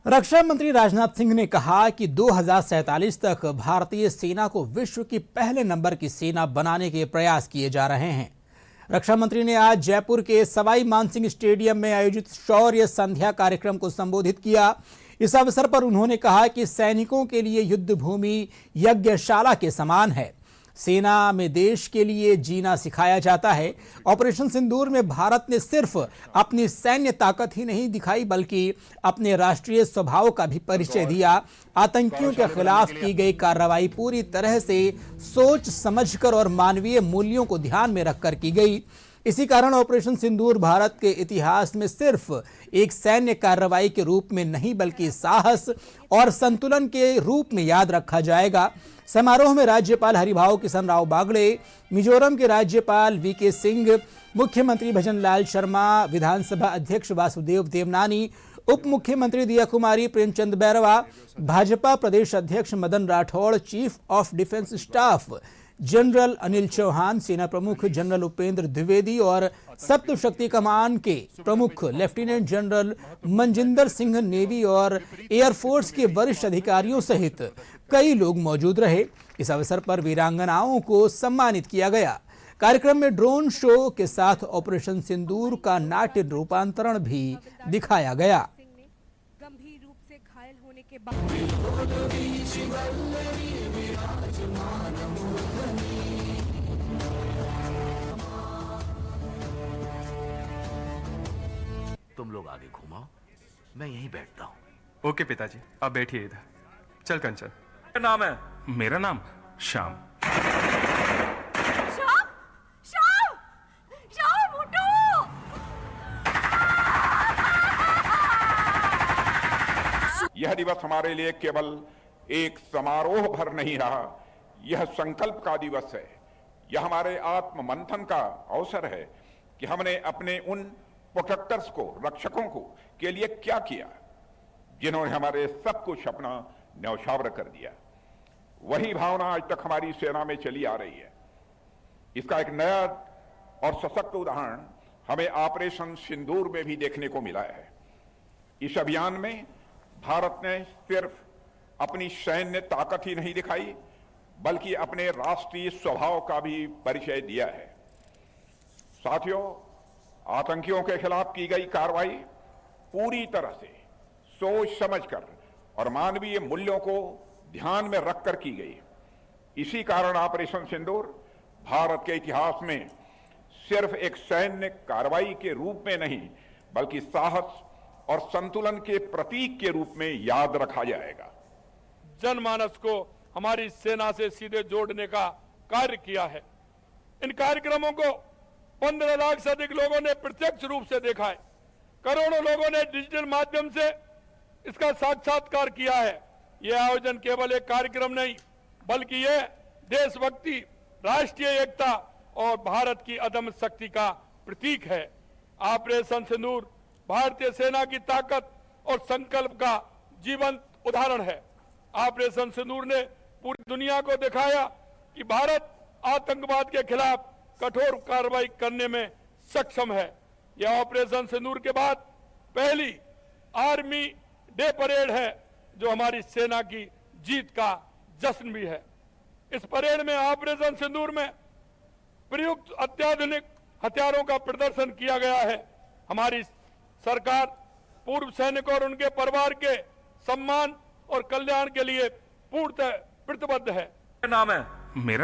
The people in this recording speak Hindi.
रक्षा मंत्री राजनाथ सिंह ने कहा कि 2047 तक भारतीय सेना को विश्व की पहले नंबर की सेना बनाने के प्रयास किए जा रहे हैं। रक्षा मंत्री ने आज जयपुर के सवाई मानसिंह स्टेडियम में आयोजित शौर्य संध्या कार्यक्रम को संबोधित किया। इस अवसर पर उन्होंने कहा कि सैनिकों के लिए युद्ध भूमि यज्ञशाला के समान है। सेना में देश के लिए जीना सिखाया जाता है। ऑपरेशन सिंदूर में भारत ने सिर्फ अपनी सैन्य ताकत ही नहीं दिखाई बल्कि अपने राष्ट्रीय स्वभाव का भी परिचय दिया। आतंकियों के खिलाफ की गई कार्रवाई पूरी तरह से सोच समझकर और मानवीय मूल्यों को ध्यान में रखकर की गई। इसी कारण ऑपरेशन सिंदूर भारत के इतिहास में सिर्फ एक सैन्य कार्रवाई के रूप में नहीं बल्कि साहस और संतुलन के रूप में याद रखा जाएगा। समारोह में राज्यपाल हरिभाऊ किशन राव बागड़े, मिजोरम के राज्यपाल वीके सिंह, मुख्यमंत्री भजनलाल शर्मा, विधानसभा अध्यक्ष वासुदेव देवनानी, उप मुख्यमंत्री दिया कुमारी, प्रेमचंद बैरवा, भाजपा प्रदेश अध्यक्ष Madan Rathore, chief of defence staff general Anil Chauhan, सेना प्रमुख जनरल उपेंद्र द्विवेदी और सप्त शक्ति कमान के प्रमुख lieutenant general Manjinder Singh, navy और एयरफोर्स के वरिष्ठ अधिकारियों सहित कई लोग मौजूद रहे। इस अवसर पर वीरांगनाओं को सम्मानित किया गया। कार्यक्रम में ड्रोन शो के साथ ऑपरेशन सिंदूर का नाट्य रूपांतरण भी दिखाया गया। गंभीर रूप से घायल होने के बाद तुम लोग आगे घुमाओ, मैं यहीं बैठता हूँ। ओके पिताजी, आप बैठिए इधर। चल कंचन। क्या नाम है? मेरा नाम श्याम। श्याम, श्याम, श्याम उठो। यह दिवस हमारे लिए केवल एक समारोह भर नहीं रहा, यह संकल्प का दिवस है। यह हमारे आत्म मंथन का अवसर है कि हमने अपने उन प्रोटेक्टर्स को, रक्षकों को के लिए क्या किया जिन्होंने हमारे सब कुछ अपना न्यौछावर कर दिया। वही भावना आज तक हमारी सेना में चली आ रही है। इसका एक नया और सशक्त उदाहरण हमें ऑपरेशन सिंदूर में भी देखने को मिला है। इस अभियान में भारत ने सिर्फ अपनी सैन्य ताकत ही नहीं दिखाई बल्कि अपने राष्ट्रीय स्वभाव का भी परिचय दिया है। साथियों, आतंकियों के खिलाफ की गई कार्रवाई पूरी तरह से सोच समझकर और मानवीय मूल्यों को ध्यान में रखकर की गई। इसी कारण ऑपरेशन सिंदूर भारत के इतिहास में सिर्फ एक सैन्य कार्रवाई के रूप में नहीं बल्कि साहस और संतुलन के प्रतीक के रूप में याद रखा जाएगा। जनमानस को हमारी सेना से सीधे जोड़ने का कार्य किया है। इन कार्यक्रमों को 15 लाख से अधिक लोगों ने प्रत्यक्ष रूप से देखा है। करोड़ों लोगों ने डिजिटल माध्यम से इसका साक्षात्कार किया है। यह आयोजन केवल एक कार्यक्रम नहीं बल्कि यह देशभक्ति, राष्ट्रीय एकता और भारत की अदम्य शक्ति का प्रतीक है। ऑपरेशन सिंदूर भारतीय सेना की ताकत और संकल्प का जीवंत उदाहरण है। ऑपरेशन सिंदूर ने पूरी दुनिया को दिखाया कि भारत आतंकवाद के खिलाफ कठोर कार्रवाई करने में सक्षम है। यह ऑपरेशन सिंदूर के बाद पहली आर्मी डे परेड है जो हमारी सेना की जीत का जश्न भी है। इस परेड में ऑपरेशन सिंदूर में प्रयुक्त अत्याधुनिक हथियारों का प्रदर्शन किया गया है। हमारी सरकार पूर्व सैनिकों और उनके परिवार के सम्मान और कल्याण के लिए पूर्णतः प्रतिबद्ध है। क्या नाम है? मेरा